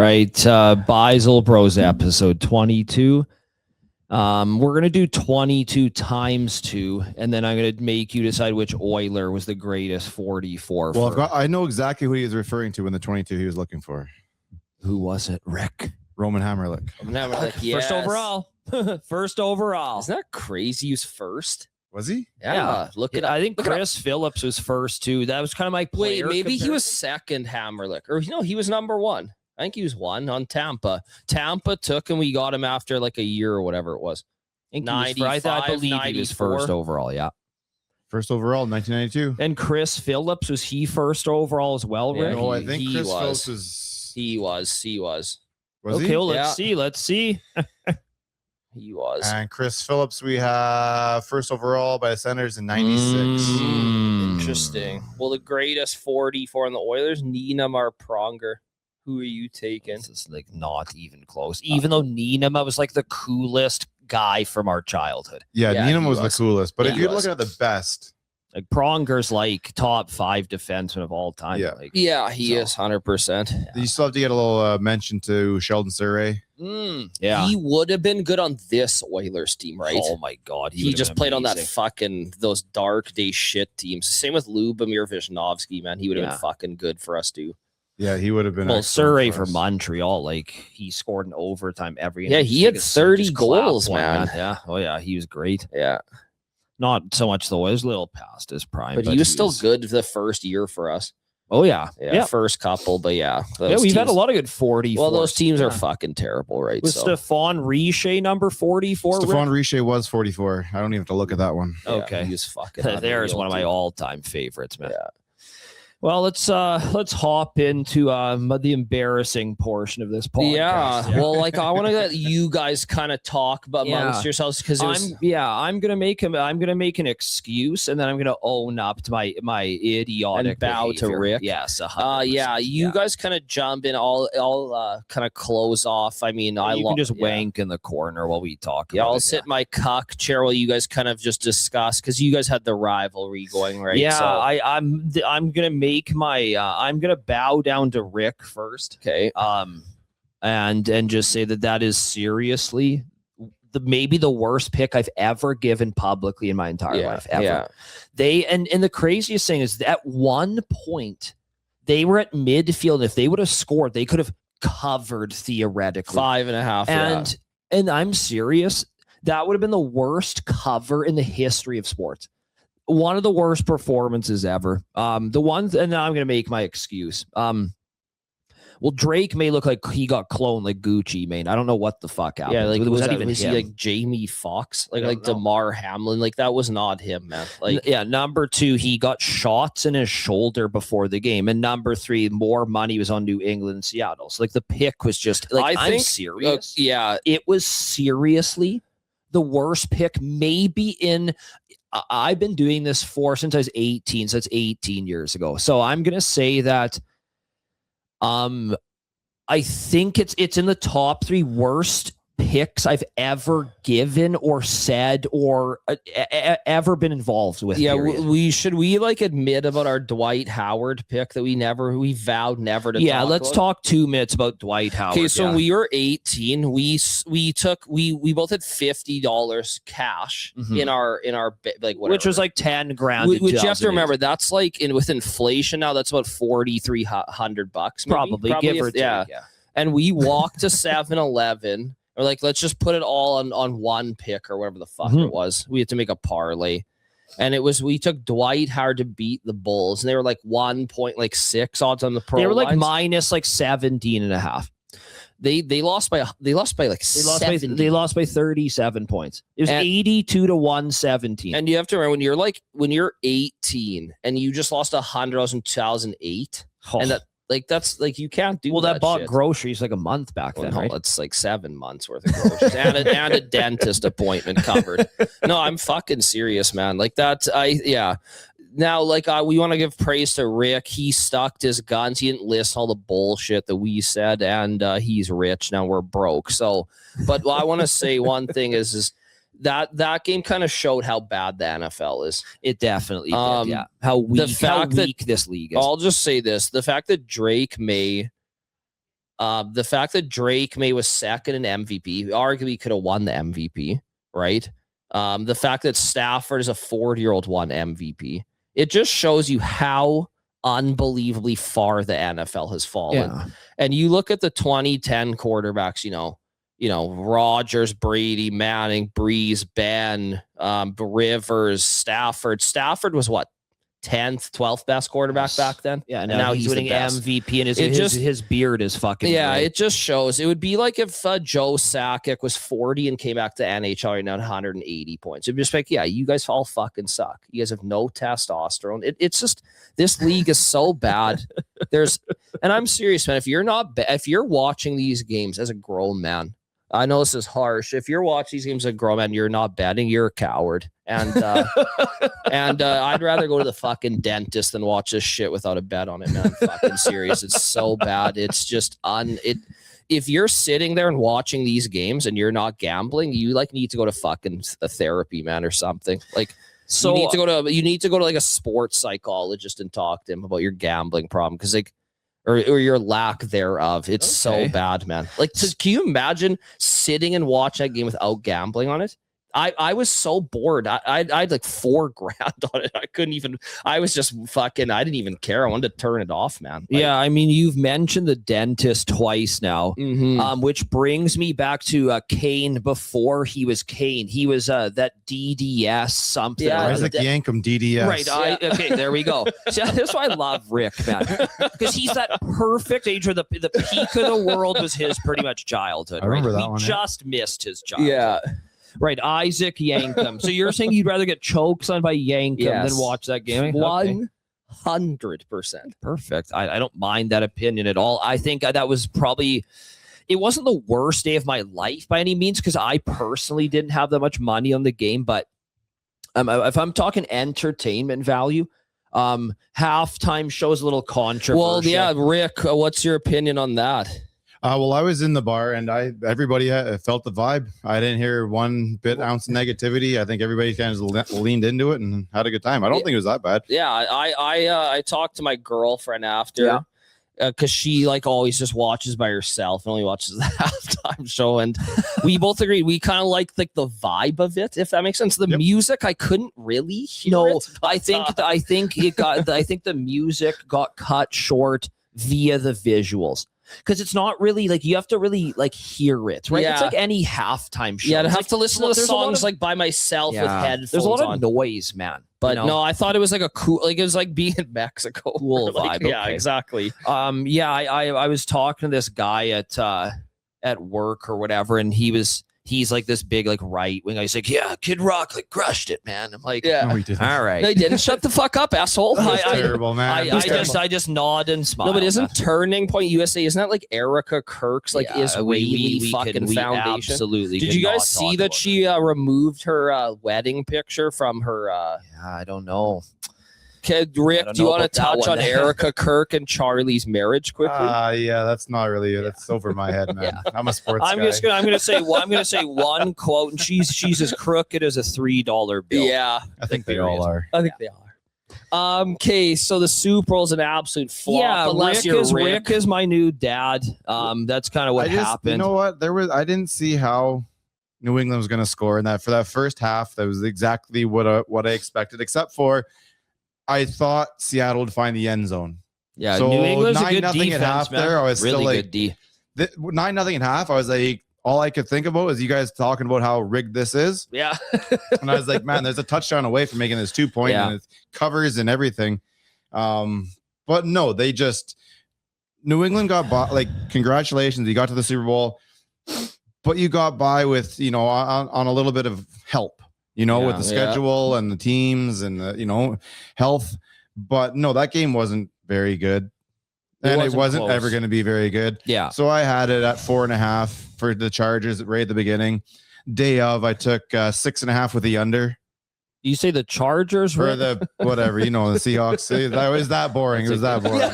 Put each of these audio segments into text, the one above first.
right. Beisel Bros episode 22. We're going to do 22 times 2, and then I'm going to make you decide which Oiler was the greatest 44. Well, I know exactly who he is referring to in the 22 he was looking for. Who was it, Rick? Roman Hammerlick. Yes. First overall. First overall. Isn't that crazy? He was first. Was he? Yeah. Look at I think Chris Phillips was first, too. That was kind of my player. Wait, maybe he comparison. was second, Hammerlick. Or, he was number 1. I think he was 1 on Tampa. Tampa took him. We got him after like a year or whatever it was. I believe he was first overall, yeah. First overall, 1992. And Chris Phillips, was he first overall as well, Rick? No, I think Chris Phillips was. He was. Was okay, he? well, let's see. He was. And Chris Phillips, we have first overall by the Senators in 96. Interesting. Well, the greatest 44 on the Oilers, Niemar Pronger. Who are you taking? This is like not even close. Even though Niemar was like the coolest guy from our childhood. Yeah, Niemar was the coolest. But if you're looking at the best, like Pronger's like top 5 defenseman of all time. Yeah, he is 100%. You still have to get a little mention to Sheldon Surrey. Yeah, he would have been good on this Oilers team, right? Oh my God, he just played on that those dark day shit teams. Same with Lubomir Visnovsky, man. He would have been fucking good for us too. Yeah, he would have been. Well, Surrey for Montreal, like he scored in overtime every. Yeah, he had 30 goals, man. Yeah, oh yeah, he was great. Yeah, not so much though. It was a little past his prime, but he was still good the first year for us. Oh yeah, first couple, but we've had a lot of good 40. Well, those teams are fucking terrible, right? Was Stephane Richer number 44? Stephane Richer was 44. I don't even have to look at that one. Okay, he was fucking. There's one of my all-time favorites, man. Yeah. Well, let's hop into the embarrassing portion of this podcast. Yeah. Well, like I want to let you guys kind of talk about amongst yourselves because I'm gonna make an excuse and then I'm gonna own up to my idiotic and bow behavior. to Rick. Yes. You guys kind of jump in. I'll kind of close off. I mean, you can just wank in the corner while we talk. Yeah, I'll sit my cuck chair while you guys kind of just discuss because you guys had the rivalry going, right? Yeah, so, I'm gonna make I'm gonna bow down to Rick first. Okay. And just say that is seriously maybe the worst pick I've ever given publicly in my entire life ever. Yeah. And the craziest thing is that at one point they were at midfield. If they would have scored, they could have covered theoretically 5.5. And I'm serious. That would have been the worst cover in the history of sports. One of the worst performances ever. The ones, and now I'm going to make my excuse. Well, Drake may look like he got cloned like Gucci, man. I don't know what the fuck happened. Yeah, like was that even was him? He like Jamie Foxx? Like DeMar Hamlin? Like that was not him, man. Like number 2, he got shots in his shoulder before the game. And number 3, more money was on New England and Seattle. So like the pick was just like I'm serious. It was seriously the worst pick maybe in I've been doing this since I was 18, so it's 18 years ago. So I'm going to say that I think it's in the top 3 worst picks I've ever given or said or ever been involved with. Yeah, we like admit about our Dwight Howard pick that we vowed never to. Yeah, let's talk 2 minutes about Dwight Howard. Okay, so when we were 18, we both had $50 cash in our like whatever, which was like 10 grand. Which you have to remember, that's like with inflation now, that's about $4,300 probably give or take. Yeah. And we walked to 7-Eleven. Or like, let's just put it all on one pick or whatever the fuck it was. We had to make a parlay. And we took Dwight Howard to beat the Bulls. And they were like 1.6 odds on the pro. They were like lines. minus like 17.5. They lost by like 70. They lost by 37 points. It was 82 to 117. And you have to remember when you're 18 and you just lost $100 in 2008. And that's like you can't do. Well, that bought shit. Groceries like a month back then, right? It's like 7 months worth of groceries and a dentist appointment covered. No, I'm fucking serious, man. Like that. Now, like we want to give praise to Rick. He stuck his guns. He didn't listen all the bullshit that we said, and he's rich. Now we're broke. So, but I want to say one thing is that game kind of showed how bad the NFL is. It definitely did, yeah. How weak this league is. I'll just say this. The fact that Drake May The fact that Drake May was second in MVP, arguably could have won the MVP, right? The fact that Stafford is a 40-year-old won MVP. It just shows you how unbelievably far the NFL has fallen. Yeah. And you look at the 2010 quarterbacks, Rodgers, Brady, Manning, Breeze, Ben, Rivers, Stafford. Stafford was what? 10th, 12th best quarterback back then. Yeah, and now he's winning MVP, and his beard is fucking great. It just shows. It would be like if Joe Sakic was 40 and came back to NHL right now at 180 points. It'd be just like, yeah, you guys all fucking suck. You guys have no testosterone. It's just, this league is so bad. And I'm serious, man. If you're watching these games as a grown man, I know this is harsh. If you're watching these games as a grown man, you're not betting, you're a coward. And I'd rather go to the fucking dentist than watch this shit without a bet on it, man. I'm fucking serious. It's so bad. It's just if you're sitting there and watching these games and you're not gambling, you need to go to fucking a therapy, man, or something. So you need to go to like a sports psychologist and talk to him about your gambling problem, because or your lack thereof. It's so bad, man. Can you imagine sitting and watching that game without gambling on it? I was so bored. I had like $4,000 on it. I didn't even care. I wanted to turn it off, man. Yeah, I mean, you've mentioned the dentist twice now, which brings me back to Kane before he was Kane. He was that DDS something. Yeah, Isaac Yankum, DDS. Right. Okay, there we go. So that's why I love Rick, man, because he's that perfect age where the peak of the world was his pretty much childhood. I remember that one. Just missed his childhood. Yeah. Right, Isaac Yankum. So you're saying you'd rather get chokes on by Yankum than watch that game? 100%. Perfect. I don't mind that opinion at all. I think that was probably, it wasn't the worst day of my life by any means, because I personally didn't have that much money on the game. But if I'm talking entertainment value, halftime shows a little controversial. Well, yeah, Rick, what's your opinion on that? Well, I was in the bar and everybody felt the vibe. I didn't hear one ounce of negativity. I think everybody kind of leaned into it and had a good time. I don't think it was that bad. Yeah, I talked to my girlfriend after, because she always just watches by herself and only watches the halftime show, and we both agreed we kind of like the vibe of it, if that makes sense. The music, I couldn't really hear it. I think the music got cut short via the visuals. Because it's not really you have to really hear it, right? Yeah. It's like any halftime show. Yeah, I have to listen to the songs by myself with headphones. There's a lot of noise, man. But no, I thought it was a cool, it was like being in Mexico. Cool vibe. Yeah, exactly. I was talking to this guy at work or whatever, and he's like this big right wing. He's like, yeah, Kid Rock crushed it, man. I'm like, yeah, no, he didn't. All right, no, he didn't. Shut the fuck up, asshole. That's terrible, man. I just nod and smile. No, but isn't Turning Point USA? Isn't that Erica Kirk's Israeli fucking foundation? Absolutely. Did you guys see that she removed her wedding picture from her? Yeah, I don't know. Rick, do you want to touch on Erica Kirk and Charlie's marriage quickly? Yeah, that's not really that's over my head, man. Yeah. I'm a sports guy. I'm gonna say one quote, and she's as crooked as a $3 bill. Yeah, I think they all are. I think they are. Okay, so the Super Bowl's an absolute flop. Yeah, Rick is my new dad. That's kind of what happened. You know what? I didn't see how New England was going to score in that. For that first half, that was exactly what I expected, except for I thought Seattle would find the end zone. Yeah, so New England's 9-0 a good defense, at half man. there. I was really still good D. 9-0 at half. I was like, all I could think about is you guys talking about how rigged this is. Yeah. And I was like, man, there's a touchdown away from making this 2-point and it covers and everything. But no, New England got by. Congratulations, you got to the Super Bowl, but you got by with on a little bit of help. With the schedule and the teams and the, health. But no, that game wasn't very good. And it wasn't ever going to be very good. Yeah. So I had it at 4.5 for the Chargers right at the beginning. Day of, I took 6.5 with the under. You say the Chargers? For the whatever, the Seahawks. That was that boring. It was that boring.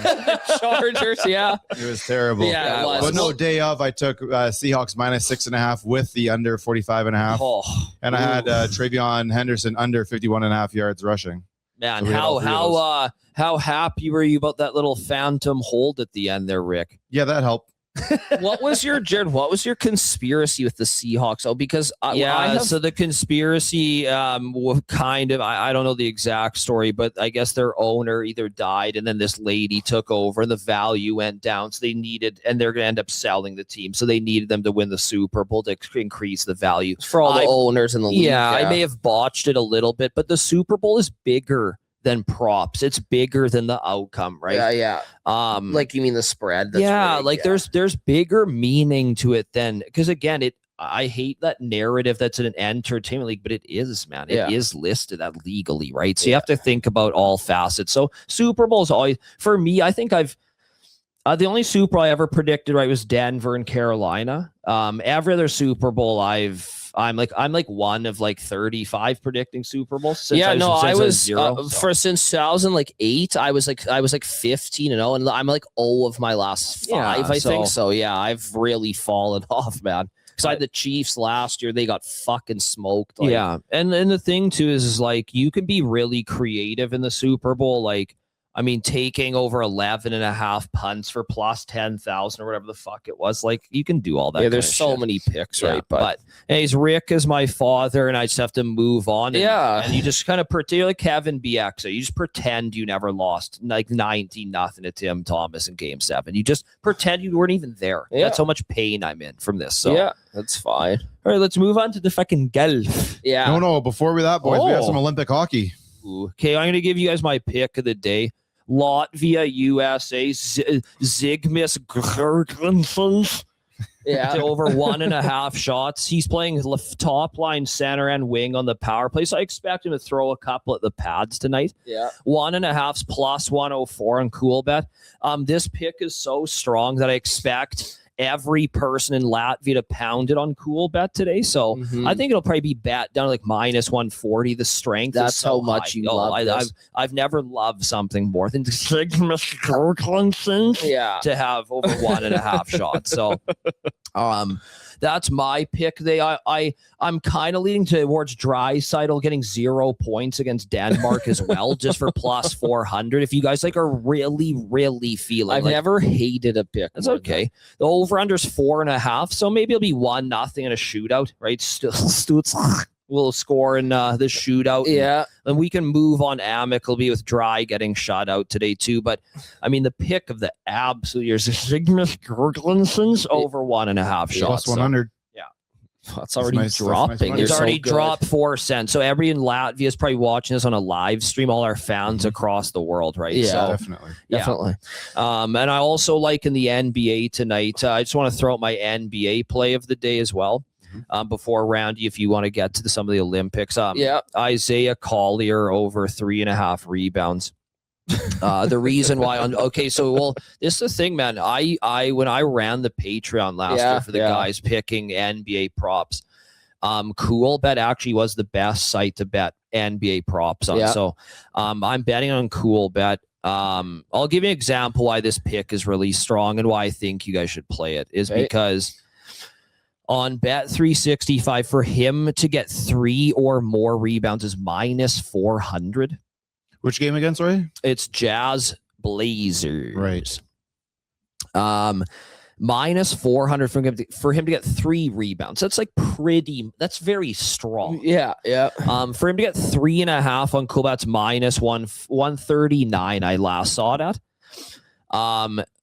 Chargers, yeah. It was terrible. Yeah, it was. But no, day of, I took Seahawks minus 6.5 with the under 45.5. Oh, and I had Travion Henderson under 51.5 yards rushing. Man, so how happy were you about that little phantom hold at the end there, Rick? Yeah, that helped. What was your conspiracy with the Seahawks? Oh, because so the conspiracy kind of, I don't know the exact story, but I guess their owner either died and then this lady took over and the value went down. So they needed, and they're going to end up selling the team. So they needed them to win the Super Bowl to increase the value. For all the owners in the league. Yeah, I may have botched it a little bit, but the Super Bowl is bigger than props. It's bigger than the outcome, right? Yeah. Like you mean the spread? That's big, there's bigger meaning to it than, because again, I hate that narrative that's in an entertainment league, but it is, man. It is listed that legally, right? So you have to think about all facets. So Super Bowl is always, for me, I think the only Super Bowl I ever predicted right was Denver and Carolina. Every other Super Bowl I'm like one of like 35 predicting Super Bowls. Since I was zero. Since 2008, I was like 15-0, and I'm like 0 of my last 5. I think so. Yeah, I've really fallen off, man. Because I had the Chiefs last year, they got fucking smoked. And the thing too is like you can be really creative in the Super Bowl, like. I mean, taking over 11.5 punts for plus 10,000 or whatever the fuck it was. Like, you can do all that. Yeah, there's so many picks, right? But anyways, Rick is my father, and I just have to move on. And you just kind of pretend, like Kevin BX, you just pretend you never lost like 19-0 to Tim Thomas in Game 7. You just pretend you weren't even there. Yeah. That's how much pain I'm in from this. So yeah, that's fine. All right, let's move on to the fucking golf. Yeah. No, before we that, boys, we have some Olympic hockey. Okay, I'm going to give you guys my pick of the day. Latvia, USA, Zygmus Gergensons. Yeah. To over 1.5 shots. He's playing top line center and wing on the power play. So I expect him to throw a couple at the pads tonight. Yeah. 1.5's plus 104 on Cool Bet. This pick is so strong that I expect every person in Latvia to pound it on Cool Bet today. So I think it'll probably be bet down to like minus 140. The strength That's is so how much high. you love this. I've never loved something more than to have over 1.5 shots. So that's my pick. I'm kind of leaning towards Draisaitl getting 0 points against Denmark as well, just for plus 400. If you guys like are really, really feeling, I've never hated a pick. That's okay. The over under is 4.5, so maybe it'll be 1-0 in a shootout, right? Stutz will score in the shootout. Yeah, and we can move on amicably with Dry getting shot out today too. But I mean, the pick of the absolute years is Zygmus Gergensons over 1.5 shots. Plus 100. It's already dropping. It's already dropped 4 cents. So every in Latvia is probably watching this on a live stream. All our fans across the world, right? Yeah, so, definitely. And I also like in the NBA tonight. I just want to throw out my NBA play of the day as well. Before Randy, if you want to get to some of the Olympics, Isaiah Collier over 3.5 rebounds. The reason why this is the thing, man. I when I ran the Patreon last year for the guys picking NBA props, Cool Bet actually was the best site to bet NBA props on. So I'm betting on Cool Bet. I'll give you an example why this pick is really strong and why I think you guys should play it is because on Bet365 for him to get 3 or more rebounds is minus 400. Which game again, sorry? It's Jazz Blazers. Right. Minus 400 for him to get 3 rebounds. That's like that's very strong. Yeah. For him to get 3.5 on Cool Bet's minus 139, I last saw that.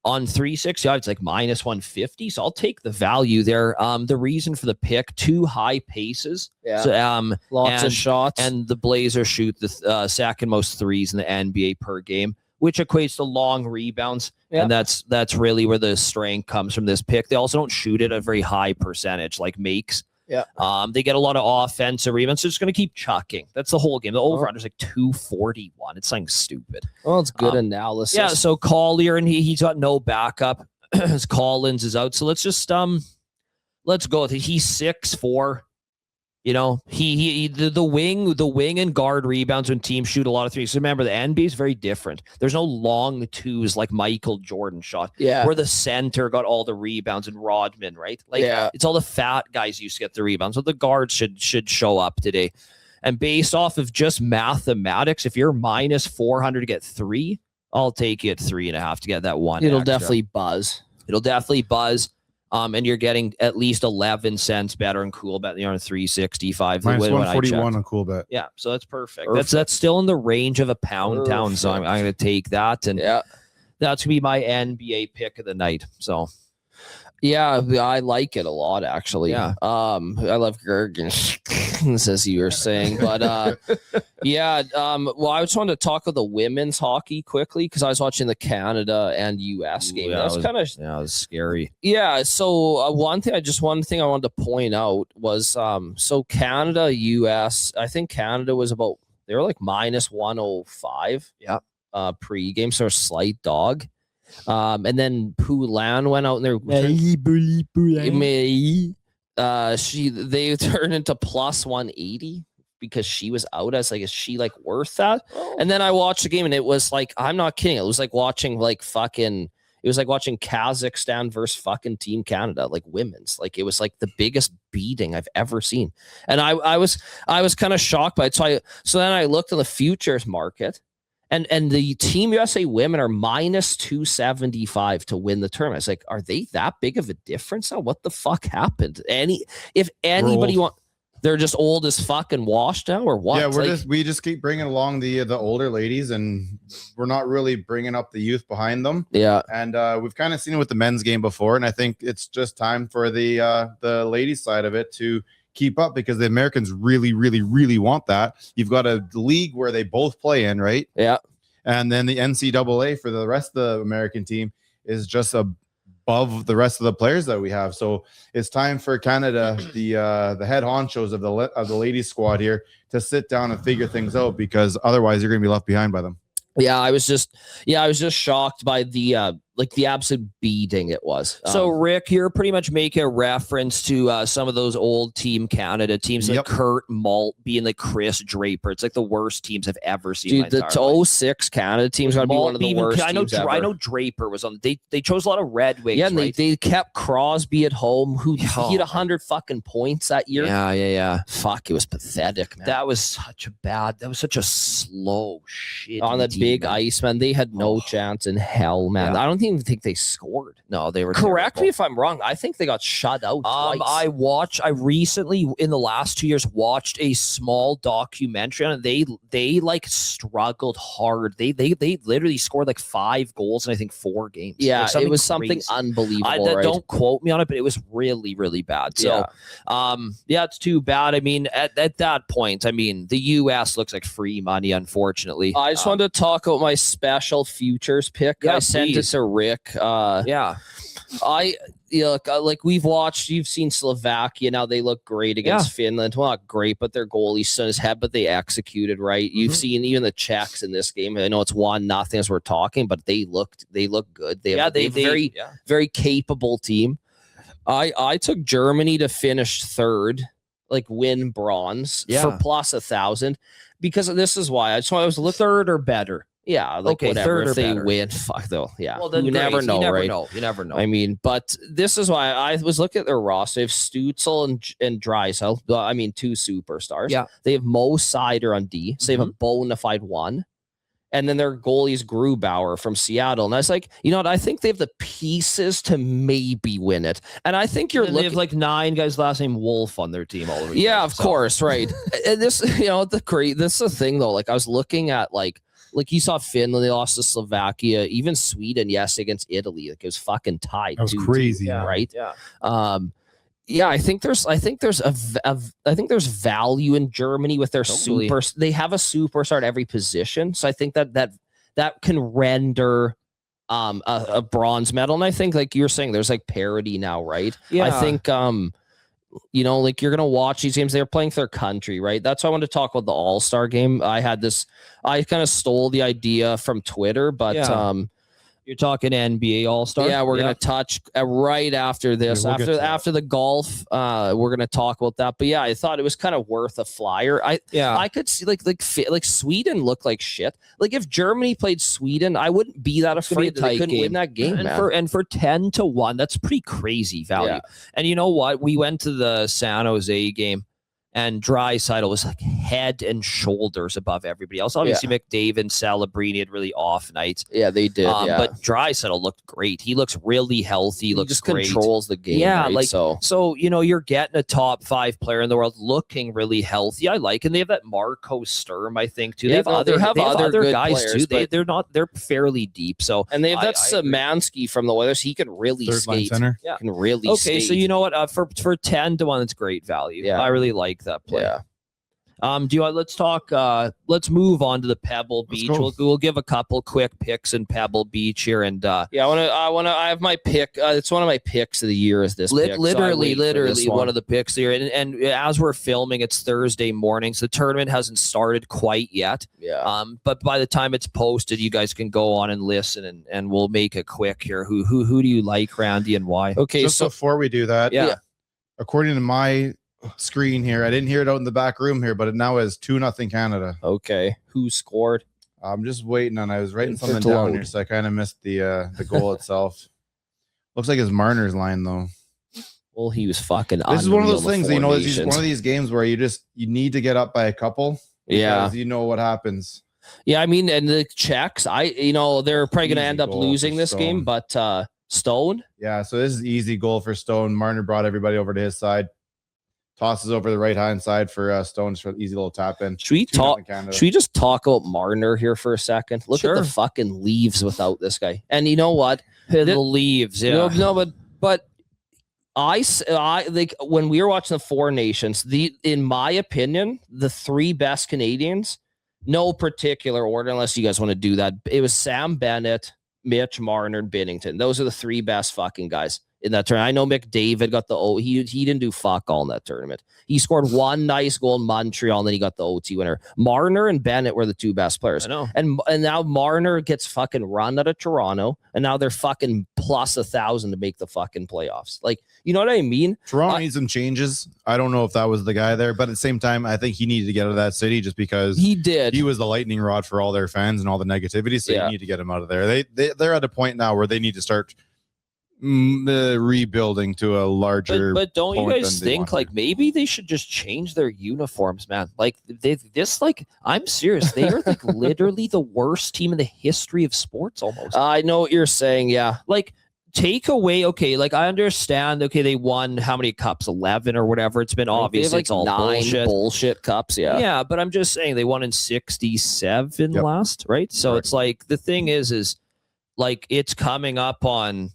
On 360, it's like minus 150. So I'll take the value there. The reason for the pick, 2 high paces. Yeah. So, lots of shots. And the Blazers shoot the second most threes in the NBA per game, which equates to long rebounds. Yeah. And that's really where the strength comes from this pick. They also don't shoot it at a very high percentage like makes. Yeah. They get a lot of offensive rebounds. So it's going to keep chucking. That's the whole game. The over under is like 241. It's something stupid. Well, it's good analysis. Yeah. So Collier and he's got no backup. Collins is out. So let's just let's go with it. He's 6'4". You know, the wing and guard rebounds when teams shoot a lot of threes. So remember, the NBA is very different. There's no long twos like Michael Jordan shot. Yeah. Where the center got all the rebounds and Rodman, right? Like it's all the fat guys used to get the rebounds. So the guards should show up today. And based off of just mathematics, if you're minus 400 to get 3, I'll take you at 3.5 to get that 1. It'll definitely buzz. It'll definitely buzz. And you're getting at least 11 cents better on cool bet. You're on 365. Minus 141 on cool bet. Yeah, so that's perfect. That's still in the range of a pound town. So I'm going to take that, and that's gonna be my NBA pick of the night. So. Yeah, I like it a lot, actually. Yeah. I love Gergens, as you were saying. But well, I just wanted to talk about the women's hockey quickly because I was watching the Canada and US game. That was kind of it was scary. Yeah. So one thing I wanted to point out was so Canada, US, I think Canada was they were like minus 105. Yeah. Pre-game, so a slight dog. And then Poulin went out and they turned into plus 180 because she was out. I was like, is she like worth that? Oh. And then I watched the game and it was like, I'm not kidding. It was like watching watching Kazakhstan versus fucking Team Canada, like women's. Like it was like the biggest beating I've ever seen. And I was kind of shocked by it. So then I looked at the futures market. And the Team USA women are minus 275 to win the tournament. It's like, are they that big of a difference now? What the fuck happened? If anybody they're just old as fuck and washed now, or what? Yeah, we just keep bringing along the older ladies, and we're not really bringing up the youth behind them. Yeah, and we've kind of seen it with the men's game before, and I think it's just time for the ladies side of it to keep up because the Americans really, really, really want that. You've got a league where they both play in, right? Yeah. And then the NCAA for the rest of the American team is just above the rest of the players that we have. So it's time for Canada, the head honchos of the ladies squad here, to sit down and figure things out because otherwise you're going to be left behind by them. Yeah, I was just shocked by the absolute beating it was. So Rick, you're pretty much making a reference to some of those old Team Canada teams, like Kurt Malt being like Chris Draper. It's like the worst teams I've ever seen. Dude, the 06 Canada team's gonna be one of the worst. I know Draper was on. They chose a lot of Red Wings. Yeah, and right? they kept Crosby at home, who he had 100 fucking points that year. Yeah. Fuck, it was pathetic, man. That was such a slow shit on the big ice, man. They had no chance in hell, man. I don't even think they scored. No, they were correct terrible. Me if I'm wrong. I think they got shut out twice. I recently in the last 2 years watched a small documentary on it. They like struggled hard. They literally scored like 5 goals in I think 4 games. Yeah, like it was something unbelievable. Right? Don't quote me on it, but it was really, really bad. So it's too bad. I mean, at that point, I mean, the US looks like free money, unfortunately. I just wanted to talk about my special futures pick. I sent it to Rick. Like we've watched, you've seen Slovakia. Now they look great against Finland. Well, not great, but their goalie stood his head, but they executed right. You've seen even the Czechs in this game. I know it's 1-0 as we're talking, but they look good. They have a very, very capable team. I took Germany to finish third, like win bronze for plus 1,000, because this is why I was looking third or better. Yeah, like whatever. If they win, fuck though. Yeah, well, then you never know, right? You never know. I mean, but this is why I was looking at their roster. They have Stützle and Draisaitl. I mean, 2 superstars. Yeah, they have Mo Seider on D. So they have a bona fide 1. And then their goalie's Grubauer from Seattle. And I was like, you know what? I think they have the pieces to maybe win it. And I think they have like 9 guys last name Wolf on their team all over. Yeah, of course, right. And this, this is the thing though. Like I was looking at like you saw Finland, they lost to Slovakia, even Sweden, yes, against Italy. Like it was fucking tied. That was crazy, right? Yeah. I think there's value in Germany with their super. They have a superstar at every position, so I think that can render a bronze medal. And I think, like you're saying, there's like parity now, right? Yeah. I think like you're gonna watch these games. They're playing for their country, right? That's why I wanted to talk about the All-Star game. I kind of stole the idea from Twitter, but you're talking NBA All-Star. Yeah, we're gonna touch right after this. After the golf, we're gonna talk about that. But yeah, I thought it was kind of worth a flyer. I could see like Sweden looked like shit. Like if Germany played Sweden, I wouldn't be that afraid that they couldn't win that game. And for 10-1, that's pretty crazy value. Yeah. And you know what? We went to the San Jose game. And Draisaitl was like head and shoulders above everybody else. Obviously, McDavid and Celebrini had really off nights. Yeah, they did. But Draisaitl looked great. He looks really healthy. He looks just great. Controls the game. Yeah, right? like so you're getting a top 5 player in the world looking really healthy. I like, and they have that Marco Sturm, I think, too. Yeah, they have other guys players, too. They're fairly deep. So and they have that Szymanski from the Oilers. He can really skate. Center. Yeah, can really. Okay, skate. so you know what? For 10-1, it's great value. Yeah, I really like that play. Yeah. Let's talk let's move on to the Pebble Beach. We'll give a couple quick picks in Pebble Beach here, and I have my pick. It's one of my picks of the year is this pick, literally one of the picks here, and as we're filming, it's Thursday morning, so the tournament hasn't started quite yet. But by the time it's posted, you guys can go on and listen, and we'll make it quick here. Who do you like, Randy, and why? Okay, so before we do that, according to my screen here, I didn't hear it out in the back room here, but it now is 2-0 Canada. Okay, who scored? I'm just waiting on. I was writing something down here, so I kind of missed the goal itself. Looks like it's Marner's line though. Well, he was fucking. This is one of those things, you know. It's one of these games where you need to get up by a couple. Yeah, you know what happens. Yeah, I mean, and the Czechs, they're probably going to end up losing this game, but Stone. Yeah, so this is easy goal for Stone. Marner brought everybody over to his side. Tosses over the right-hand side for Stone's for easy little tap in. Should we just talk about Marner here for a second? Look at the fucking leaves without this guy. And you know what? The leaves, yeah. No, but I like when we were watching the Four Nations, in my opinion, the 3 best Canadians, no particular order unless you guys want to do that. It was Sam Bennett, Mitch Marner, and Binnington. Those are the 3 best fucking guys in that tournament. I know McDavid got the he didn't do fuck all in that tournament. He scored 1 nice goal in Montreal, and then he got the OT winner. Marner and Bennett were the 2 best players. I know. And now Marner gets fucking run out of Toronto, and now they're fucking plus 1,000 to make the fucking playoffs. Like, you know what I mean? Toronto needs some changes. I don't know if that was the guy there, but at the same time, I think he needed to get out of that city just because he did. He was the lightning rod for all their fans and all the negativity. So you need to get him out of there. They're at a point now where they need to start rebuilding to a larger. But don't you guys think like maybe they should just change their uniforms, man? Like I'm serious. They are like literally the worst team in the history of sports almost. I know what you're saying. Yeah. Like take away, okay, like I understand, okay, they won how many cups? 11 or whatever. It's been obvious like it's all 9 bullshit cups. Yeah, but I'm just saying they won in 67 last, right? So it's like the thing is like it's coming up on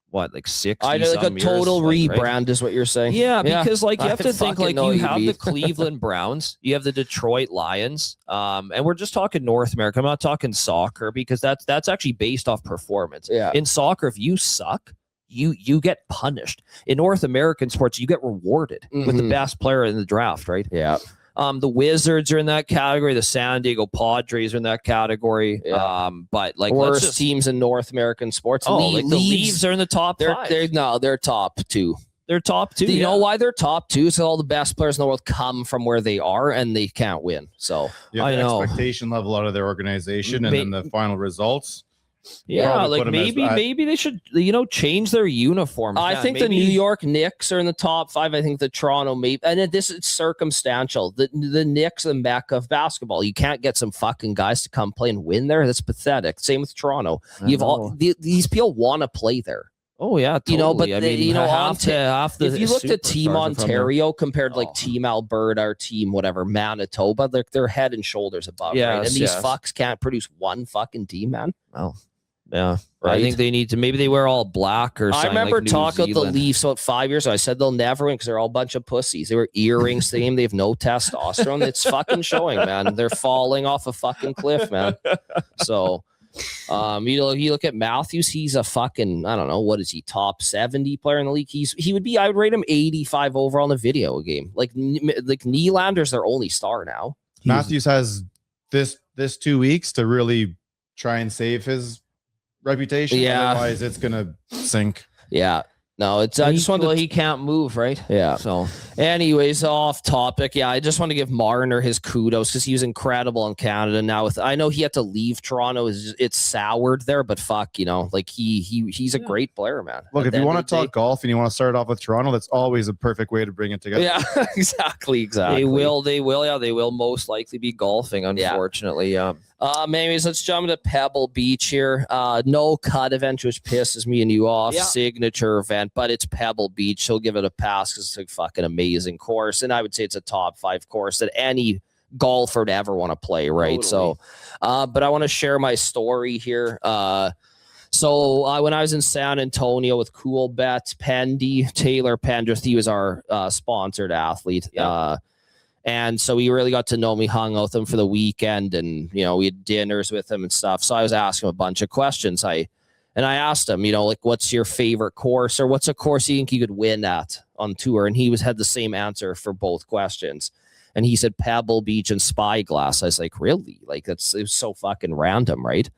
what, like 60 I know, like a total rebrand, right? Is what you're saying. Yeah, because like you have to think like you have the Cleveland Browns, you have the Detroit Lions, and we're just talking North America. I'm not talking soccer because that's actually based off performance. Yeah. In soccer, if you suck, you get punished. In North American sports, you get rewarded with the best player in the draft, right? Yeah. The Wizards are in that category. The San Diego Padres are in that category. Yeah. But like worst teams in North American sports. The Leafs are in the top 5. They're top 2. They're top 2. You know why they're top 2? So all the best players in the world come from where they are, and they can't win. So I know expectation level out of their organization, and then the final results. Yeah, like maybe they should, change their uniforms. I think the New York Knicks are in the top 5. I think the Toronto and this is circumstantial. The Knicks, the mecca of basketball. You can't get some fucking guys to come play and win there. That's pathetic. Same with Toronto. These people want to play there. Oh yeah, totally. But if you looked at Team Ontario compared to like Team Alberta or Team whatever Manitoba, they're head and shoulders above. Right? And these fucks can't produce one fucking team, man. Oh. Yeah, right. I think they need to. Maybe they wear all black or something. I remember like talking about the Leafs about 5 years ago. I said they'll never win because they're all a bunch of pussies. They were earrings. They have no testosterone. It's fucking showing, man. They're falling off a fucking cliff, man. So, you look at Matthews. He's a fucking, I don't know, what is he, top 70 player in the league? I would rate him 85 overall in a video game. Like Nylander's their only star now. Matthews has this 2 weeks to really try and save his reputation. Otherwise it's gonna sink. Yeah. No, it's I just wanted he can't move, right? Yeah. So anyways, off topic. Yeah, I just want to give Marner his kudos because he was incredible in Canada. Now I know he had to leave Toronto. It's soured there, but fuck, like he's a great player, man. Look, if you want to talk golf and you want to start off with Toronto, that's always a perfect way to bring it together. Yeah, exactly. They will most likely be golfing, unfortunately. Yeah. Anyways, let's jump into Pebble Beach here. No cut event, which pisses me and you off. Yeah. Signature event, but it's Pebble Beach. He'll give it a pass because it's a fucking amazing course, and I would say it's a top 5 course that any golfer would ever want to play, right? Totally. So, but I want to share my story here. So when I was in San Antonio with Cool Bets, Taylor Pendrith, he was our sponsored athlete. Yeah. And so he really got to know me, hung out with him for the weekend, and we had dinners with him and stuff. So I was asking him a bunch of questions. I asked him, like, what's your favorite course, or what's a course you think you could win at on tour? And he had the same answer for both questions. And he said Pebble Beach and Spyglass. I was like, really? Like, it was so fucking random, right?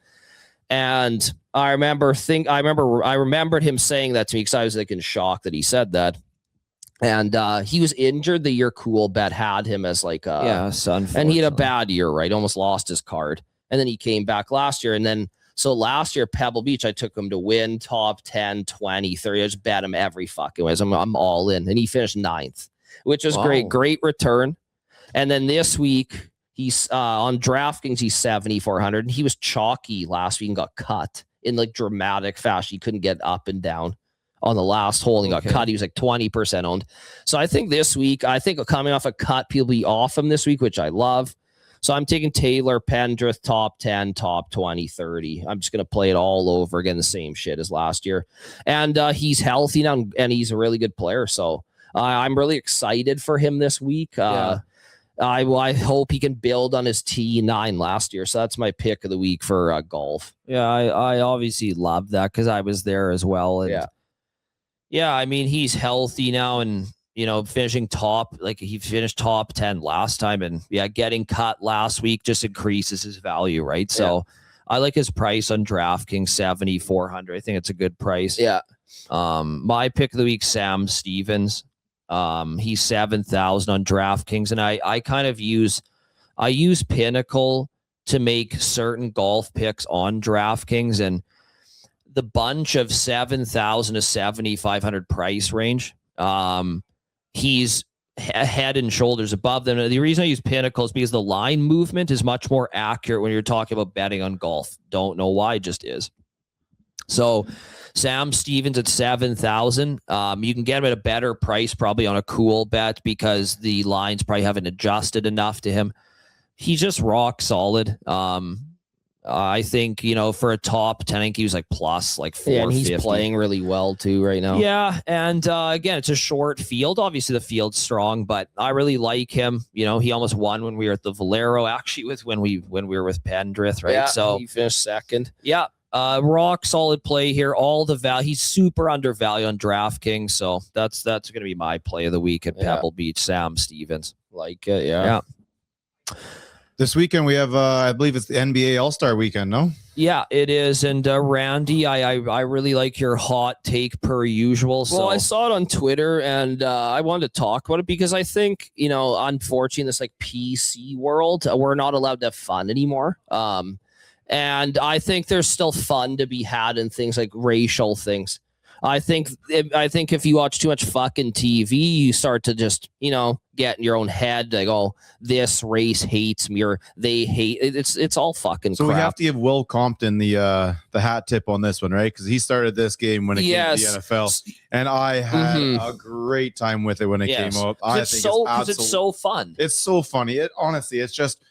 And I remembered him saying that to me because I was like in shock that he said that. And he was injured the year Cool Bet had him as like and he had a bad year, right? Almost lost his card. And then he came back last year. And then so last year, Pebble Beach, I took him to win top 10, 20, 30. I just bet him every fucking way. I'm all in. And he finished 9th, which was great return. And then this week, he's on DraftKings, he's 7,400. And he was chalky last week and got cut in like dramatic fashion. He couldn't get up and down on the last hole. He got cut. He was like 20% owned. So I think this week, coming off a cut, people be off him this week, which I love. So I'm taking Taylor Pendrith, top 10, top 20, 30. I'm just going to play it all over again, the same shit as last year. And he's healthy now, and he's a really good player. So I'm really excited for him this week. I hope he can build on his T9 last year. So that's my pick of the week for golf. Yeah, I obviously love that because I was there as well. And yeah, I mean, he's healthy now and, finishing top, like he finished top 10 last time. And getting cut last week just increases his value, right? So I like his price on DraftKings, 7,400. I think it's a good price. Yeah. My pick of the week, Sam Stevens. He's 7,000 on DraftKings. And I kind of use Pinnacle to make certain golf picks on DraftKings, and the bunch of 7,000 to 7,500 price range. He's head and shoulders above them. The reason I use Pinnacle is because the line movement is much more accurate when you're talking about betting on golf. Don't know why, it just is. So Sam Stevens at 7,000. You can get him at a better price probably on a Cool Bet because the lines probably haven't adjusted enough to him. He's just rock solid. I think, for a top 10, I think he was like plus like 450. Yeah, and he's playing really well too right now. Yeah, and again, it's a short field. Obviously, the field's strong, but I really like him. He almost won when we were at the Valero, actually, when we were with Pendrith, right? Yeah, so he finished second. Yeah, rock solid play here. All the value. He's super undervalued on DraftKings, so that's going to be my play of the week at Pebble Beach. Sam Stevens, like it, yeah. This weekend we have, I believe it's the NBA All-Star Weekend, no? Yeah, it is. And Randy, I really like your hot take per usual. So. Well, I saw it on Twitter, and I wanted to talk about it because I think, unfortunately, in this like PC world, we're not allowed to have fun anymore. And I think there's still fun to be had in things like racial things. I think if you watch too much fucking TV, you start to just, get in your own head like, oh, this race hates me or they hate it's all fucking so crap. We have to give Will Compton the hat tip on this one, right? Because he started this game when it came to the NFL, and I had a great time with it when it came up. I think it's so fun. It's so funny. Honestly, it's just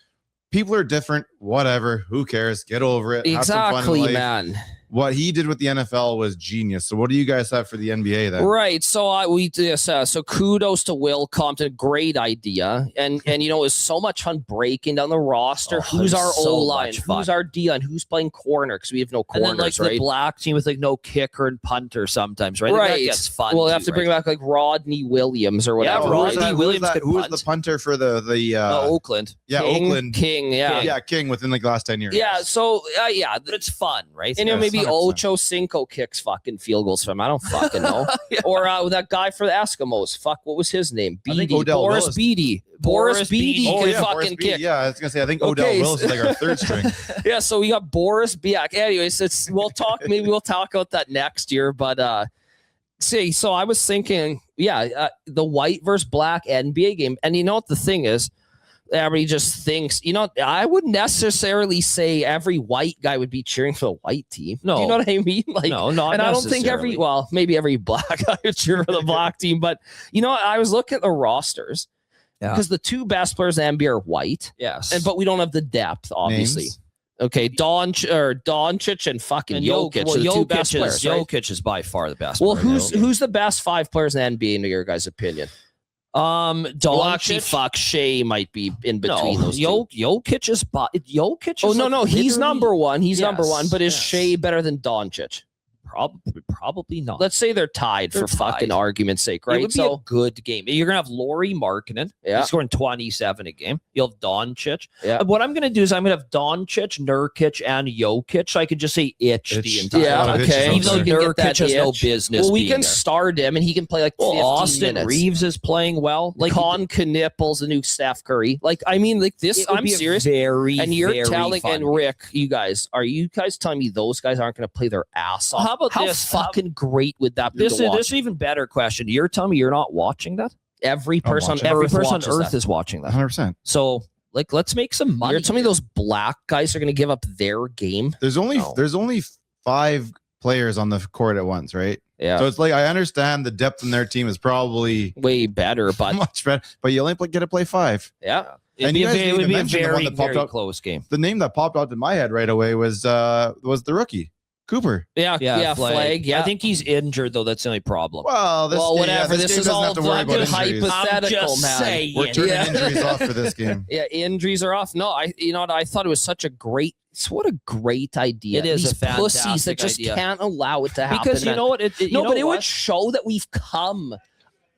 people are different. Whatever, who cares? Get over it. Exactly, have some fun in life. Man. What he did with the NFL was genius. So what do you guys have for the NBA then? Right. So we did so kudos to Will Compton. Great idea. And it was so much fun breaking down the roster. Who's our O-line? Who's our D-line? Who's playing corner? Because we have no corners, and then, like, right? The black team with like no kicker and punter sometimes, right? Right. That gets fun. We'll have to bring back like Rodney Williams or whatever. Yeah, Rodney Williams. Who was the punter for the Oakland? Yeah, Oakland King. Yeah. King within like the last 10 years. Yeah. So it's fun, right? And maybe maybe 100%. Ocho Cinco kicks fucking field goals from him. I don't fucking know. Or that guy for the Eskimos. Fuck, what was his name? Beatty. Boris Beatty. Boris Beatty can fucking kick. Yeah, I was gonna say I think Odell Willis is like our third string. Yeah, so we got Boris Beatty. Anyways, we'll talk about that next year. But so I was thinking, the white versus black NBA game, and you know what the thing is. Everybody just thinks, I wouldn't necessarily say every white guy would be cheering for the white team. No. Do you know what I mean? Like, no, not and I don't think maybe every black guy would cheer for the black team. But, I was looking at the rosters because the two best players in the NBA are white. Yes. But we don't have the depth, obviously. Names? Okay, Doncic and fucking Jokic are the two best players. Jokic is by far the best. Well, who's the best 5 players in the NBA in your guys' opinion? Doncic, Shea might be in between those two. Jokic is Jokic. Oh no, he's number one. He's number one. But is yes. Shea better than Doncic? Probably not. Let's say they're tied for fucking argument's sake, right? It would be a good game. You're gonna have Lauri Markkanen. Yeah. He's scoring 27 a game. You'll have Doncic. Yeah. What I'm gonna do is I'm gonna have Doncic, Nurkic, and Jokic. So I could just say itch the entire time. Okay. Even though Nurkic has no business. Well, we can start him and he can play like 15 Austin minutes. Reeves is playing well. Like Con Knipple's the new Steph Curry. Like, I mean, like this, I'm serious. And you're telling, and Rick, are you guys telling me those guys aren't going to play their ass off? How about this? Fucking great would that be? This is even better question. You're telling me you're not watching that? Every person on Earth is watching that. 100%. So, like, let's make some money. You're telling me those black guys are going to give up their game? There's only 5 players on the court at once, right? Yeah. So it's like I understand the depth in their team is probably way better, but much better. But you only get to play 5. Yeah. It would be a very close game. The name that popped out in my head right away was the rookie. Cooper. Yeah, Flag. Yeah. I think he's injured though. That's the only problem. Well, whatever. This is all fucking hypothetical, man. Saying. We're turning injuries off for this game. Yeah, injuries are off. No, I thought it was such a great. What a great idea. It is These a fantastic pussies that just can't allow it to happen. Because you know what? It would show that we've come.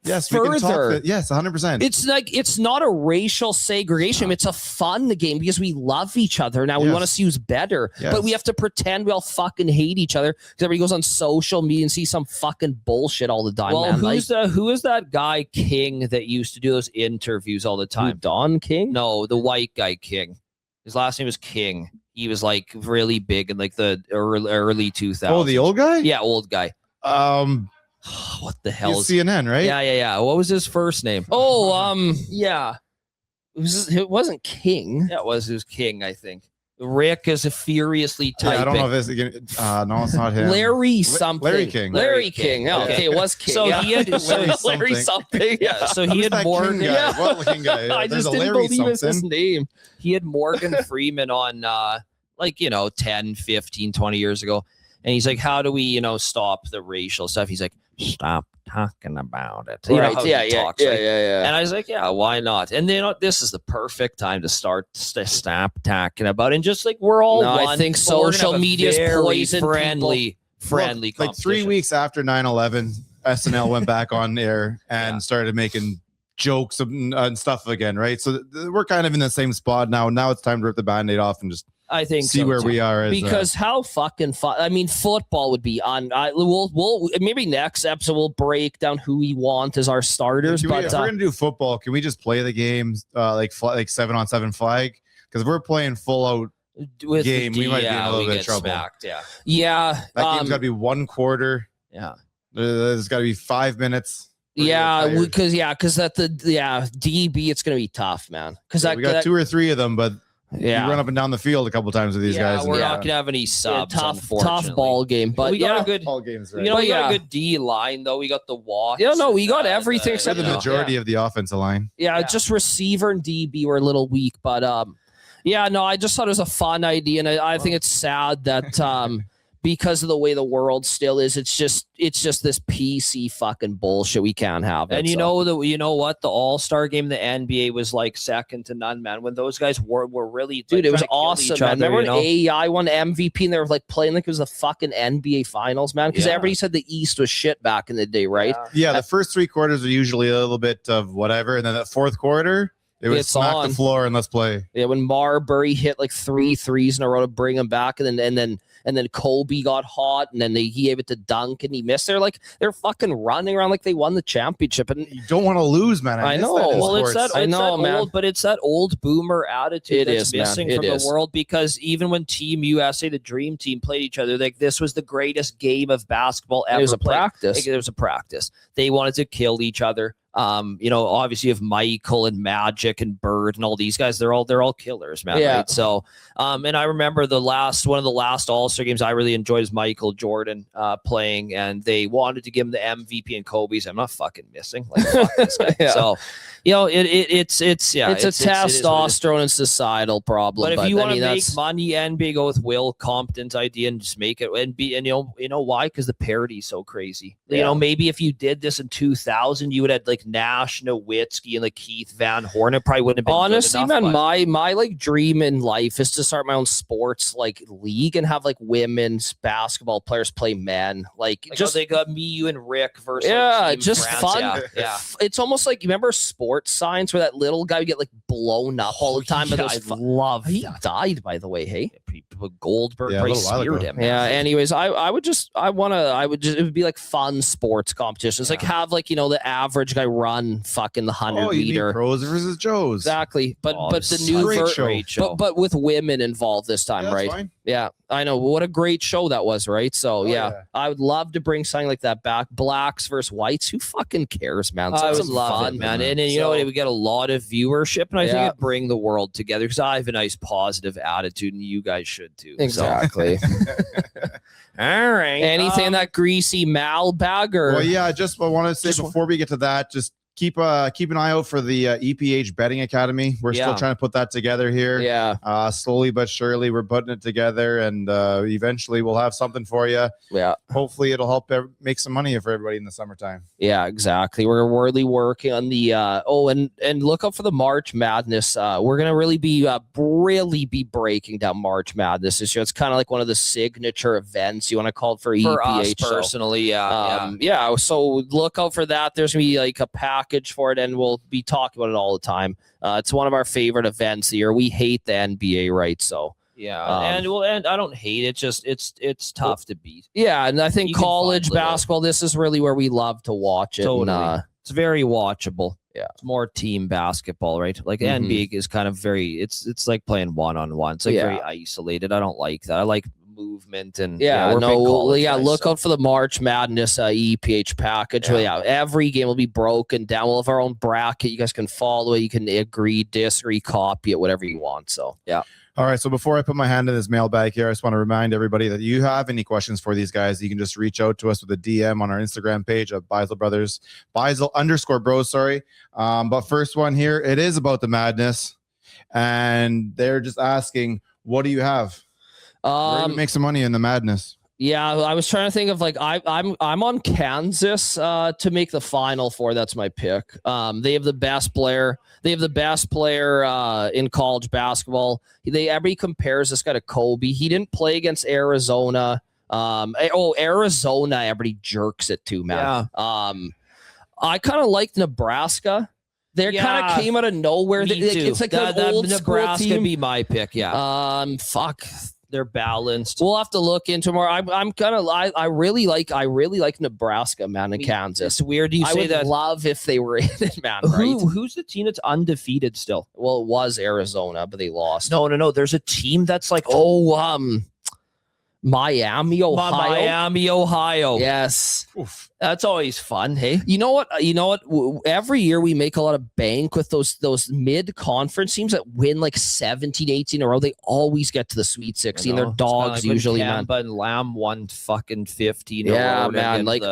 Yes, further. We can talk yes, 100%. It's like it's not a racial segregation. It's a fun game because we love each other. Now we want to see who's better, but we have to pretend we all fucking hate each other because everybody goes on social media and sees some fucking bullshit all the time. Well, man. who is that guy King that used to do those interviews all the time? Don King? No, the white guy King. His last name was King. He was like really big in like the early 2000s. Oh, the old guy? Yeah, old guy. What the hell is CNN, right? Yeah. What was his first name? Oh, yeah. It wasn't King. Yeah, it was King, I think. Rick is furiously typing. I don't know if it's no, it's not him. Larry something. Larry King. Larry King. Yeah, okay, it was King. So he had Larry something. Yeah, so he had Morgan. What looking guy? I just didn't believe it's his name. He had Morgan Freeman on 10, 15, 20 years ago. And he's like, how do we, stop the racial stuff? He's like, stop talking about it. Right. Yeah. And I was like, yeah, why not? And this is the perfect time to start to stop talking about it. And just like we're all one. I think social media is poison friendly like 3 weeks after 9/11, SNL went back on air and started making jokes and stuff again, right? So we're kind of in the same spot now. Now it's time to rip the Band-Aid off and just I think see where we are. Because how fucking fun. I mean, football would be on. We'll maybe next episode we'll break down who we want as our starters. But if we're gonna do football, can we just play the games like 7-on-7 flag? Because we're playing full out game. We might be in a little bit of trouble. Smacked, yeah. That game's got to be 1 quarter. Yeah. There's got to be 5 minutes. Yeah, because at the DB it's gonna be tough, man. Because we got 2 or 3 of them, but. Yeah, you run up and down the field a couple times with these guys. We're not gonna have any subs. Tough ball game, but we got a good ball games. Right? We got a good D line though. We got the Watts. Yeah, no, we got everything except the majority of the offensive line. Yeah, just receiver and DB were a little weak, but I just thought it was a fun idea, and I think it's sad that because of the way the world still is, it's just this PC fucking bullshit. We can't have it. And you know what? The All-Star game, the NBA was like second to none, man. When those guys were really dude, it was awesome, man. Remember when AEI won MVP and they were like playing like it was the fucking NBA finals, man? Because everybody said the East was shit back in the day, right? Yeah, the first 3 quarters are usually a little bit of whatever, and then that 4th quarter It was smack the floor and let's play. Yeah, when Marbury hit like 3 threes in a row to bring him back, and then Kobe got hot, and then he gave it to Dunk and he missed. They're fucking running around like they won the championship, and you don't want to lose, man. I know. Well, it's that old boomer attitude that's missing from the world, because even when Team USA, the dream team, played each other, like this was the greatest game of basketball ever. It was a practice. Like, it was a practice. They wanted to kill each other. Obviously you have Michael and Magic and Bird and all these guys. They're all killers, man. Yeah. Right? So, and I remember one of the last All-Star games I really enjoyed is Michael Jordan playing, and they wanted to give him the MVP and Kobe's. I'm not fucking missing. Like, fuck this guy. Yeah. So, it's a testosterone and societal problem. But if you want to make money, NBA go with Will Compton's idea and just make it and you know why? Because the parity is so crazy. Yeah. You know, maybe if you did this in 2000, you would have like Nash Nowitzki and like Keith Van Horn. It probably wouldn't have been honestly, good enough, man. My like dream in life is to start my own sports like league and have like women's basketball players play men. Like just they got me, you, and Rick versus just France. fun. Yeah. It's almost like, you remember Sports Science where that little guy would get like blown up all the time. Yeah, I love he that. died, by the way. Hey, Goldberg probably speared him. Yeah. Anyways, it would be like fun sports competitions. Like have like, the average guy run fucking the 100 meter. Pros versus Joes. Exactly. But the new great show. But with women involved this time, right? Fine. Yeah, I know. What a great show that was, right? So I would love to bring something like that back. Blacks versus whites. Who fucking cares, man? I would love it, man. And you know what? It would get a lot of viewership, and I think it'd bring the world together, because I have a nice positive attitude, and you guys should too. Exactly. All right. Anything in that greasy Mal bag? Or well, yeah. I want to say before we get to that, just keep an eye out for the EPH Betting Academy. We're still trying to put that together here. Yeah. Slowly but surely, we're putting it together, and eventually we'll have something for you. Yeah. Hopefully, it'll help make some money for everybody in the summertime. Yeah, exactly. We're really working on the and look out for the March Madness. We're gonna really be breaking down March Madness this year. It's kind of like one of the signature events, you want to call it, for EPH. Us personally. Yeah. So look out for that. There's gonna be like a package for it, and we'll be talking about it all the time. It's one of our favorite events of the year. We hate the NBA, right? So and I don't hate it. Just it's tough to beat. Yeah, and I think college basketball, this is really where we love to watch it. Totally. And, it's very watchable. Yeah, it's more team basketball, right? Like NBA is kind of very. It's like playing one-on-one. It's like very isolated. I don't like that. I like movement and look out for the March Madness EPH package. Every game will be broken down. We'll have our own bracket. You guys can follow it. You can agree, disagree, copy it, whatever you want. So all right, so before I put my hand in this mailbag here, I just want to remind everybody that you have any questions for these guys, you can just reach out to us with a DM on our Instagram page of Beisel Bros. But first one here, it is about the madness, and they're just asking, what do you have? Where do you make some money in the madness? Yeah, I was trying to think of like I'm on Kansas to make the Final Four. That's my pick. They have the best player. They have the best player in college basketball. Everybody compares this guy to Kobe. He didn't play against Arizona. Arizona, everybody jerks it too, man. Yeah. I kind of liked Nebraska. They kind of came out of nowhere. It's like that old Nebraska team. Be my pick. Yeah. Fuck. They're balanced. We'll have to look into more. I really like Nebraska, man, and Kansas. It's weird. I would love if they were in it, man. Who's the team that's undefeated still? Well, it was Arizona, but they lost. No. There's a team that's like Miami, Ohio. Yes. Oof. That's always fun. Hey, you know what? Every year we make a lot of bank with those mid-conference teams that win like 17, 18 in a row. They always get to the Sweet 16. They're dogs usually, man. But Lamb won fucking 15. Yeah, man. Like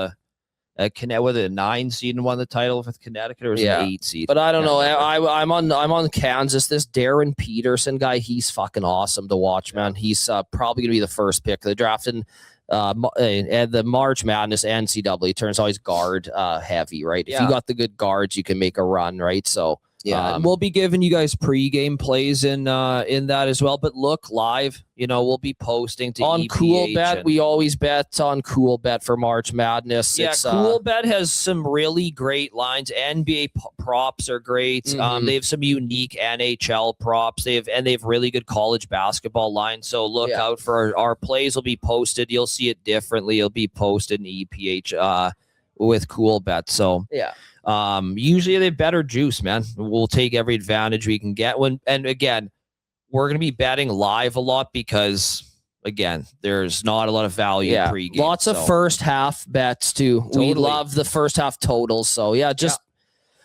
whether a 9 seed and won the title with Connecticut, or was an 8 seed. But I don't know. I'm on Kansas. This Darren Peterson guy, he's fucking awesome to watch, man. He's probably gonna be the first pick. They drafted and the March Madness NCAA turns always guard heavy, right? If you got the good guards, you can make a run, right? So Yeah, and we'll be giving you guys pregame plays in that as well. But look live, we'll be posting to on EPH Cool Bet. We always bet on Cool Bet for March Madness. Yeah, Cool Bet has some really great lines. NBA props are great. They have some unique NHL props. They have really good college basketball lines. So look out for our plays. Will be posted. You'll see it differently. It'll be posted in EPH with Cool Bet. So yeah. Usually they have better juice, man. We'll take every advantage we can get. And again, we're going to be betting live a lot because, again, there's not a lot of value pregame. Lots of first half bets too. Totally. We love the first half totals. So just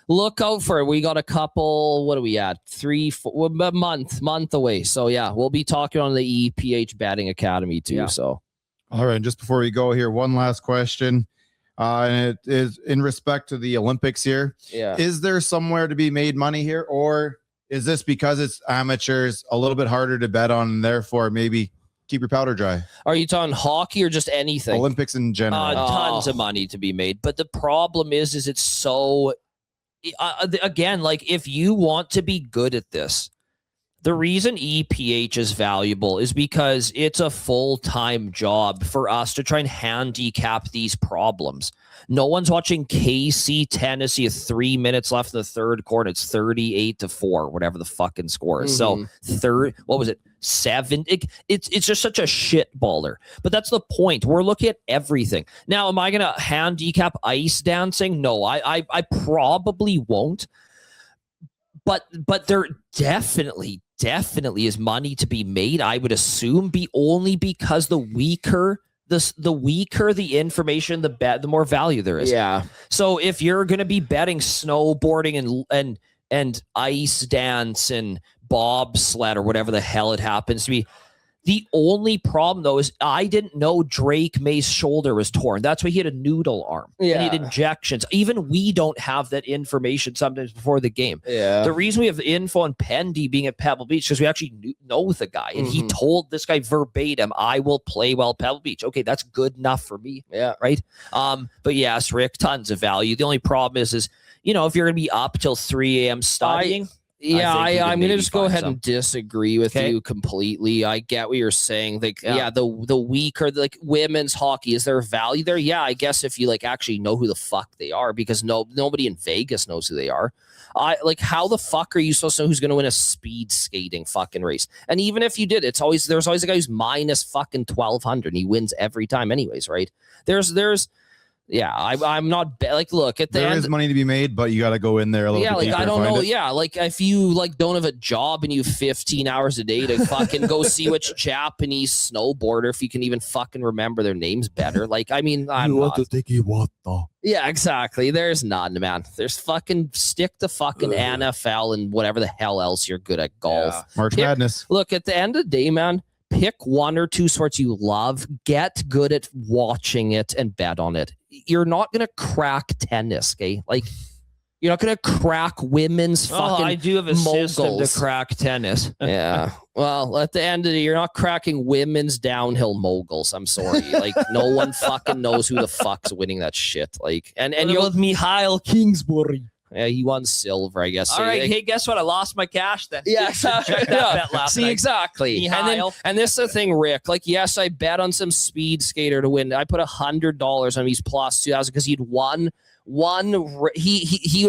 look out for it. We got a couple. What are we at? 3-4 month away. So we'll be talking on the EPH Betting Academy too. Yeah. So, all right. Just before we go here, one last question. And it is in respect to the Olympics here. Yeah. Is there somewhere to be made money here, or is this because it's amateurs a little bit harder to bet on, and therefore maybe keep your powder dry? Are you talking hockey or just anything? Olympics in general. Tons of money to be made. But the problem is it's so, again, like if you want to be good at this, the reason EPH is valuable is because it's a full-time job for us to try and handicap these problems. No one's watching KC Tennessee with 3 minutes left in the third quarter. It's 38-4, whatever the fucking score is. So what was it? 7. It's just such a shit baller. But that's the point. We're looking at everything. Now, am I going to handicap ice dancing? No, I probably won't. But there definitely is money to be made, I would assume, only because the weaker the information, the more value there is. Yeah. So if you're going to be betting snowboarding and ice dance and bobsled or whatever the hell it happens to be, the only problem, though, is I didn't know Drake May's shoulder was torn. That's why he had a noodle arm. Yeah. And he had injections. Even we don't have that information sometimes before the game. Yeah. The reason we have the info on Pendy being at Pebble Beach because we actually know the guy. And he told this guy verbatim, I will play well at Pebble Beach. Okay, that's good enough for me. Yeah. Right? But yes, Rick, tons of value. The only problem is if you're going to be up till 3 a.m. studying... I'm going to just go ahead and disagree with you completely. I get what you're saying. The weaker, women's hockey, is there value there? Yeah, I guess if you actually know who the fuck they are, because nobody in Vegas knows who they are. How the fuck are you supposed to know who's going to win a speed skating fucking race? And even if you did, there's always a guy who's minus fucking 1,200 and he wins every time anyways, right? I'm not look at the there end. Is money to be made, but you got to go in there a little bit deeper. I don't know. If you don't have a job and you have 15 hours a day to fucking go see which Japanese snowboarder, if you can even fucking remember their names better. Yeah, exactly. There's none, man. There's stick to fucking NFL and whatever the hell else you're good at. Golf. Yeah. March Madness. Look, at the end of the day, man, pick one or two sports you love, get good at watching it, and bet on it. You're not going to crack tennis, okay? You're not going to crack women's fucking I do have a system to crack tennis. Yeah. Well, at the end of the day, you're not cracking women's downhill moguls. I'm sorry. No one fucking knows who the fuck's winning that shit. And you're with Mihail Kingsbury. Yeah, he won silver, I guess. All right. Hey, guess what? I lost my cash then. Yeah, exactly. And this is the thing, Rick. Yes, I bet on some speed skater to win. I put $100 on his plus 2,000 because he'd won. He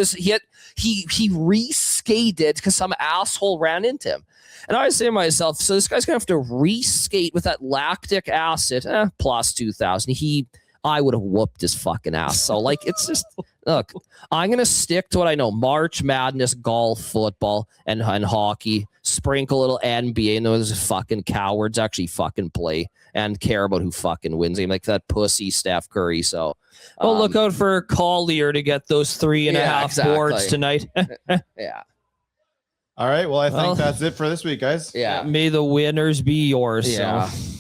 reskated because some asshole ran into him. And I was saying to myself, so this guy's gonna have to reskate with that lactic acid. Plus 2,000. I would have whooped his fucking ass. So it's just look, I'm gonna stick to what I know: March Madness, golf, football, and hockey. Sprinkle a little NBA, and those fucking cowards actually fucking play and care about who fucking wins. Like that pussy Steph Curry. So, look out for Collier to get those 3.5 boards tonight. Yeah. All right. Well, I think that's it for this week, guys. Yeah. May the winners be yours. Yeah. So.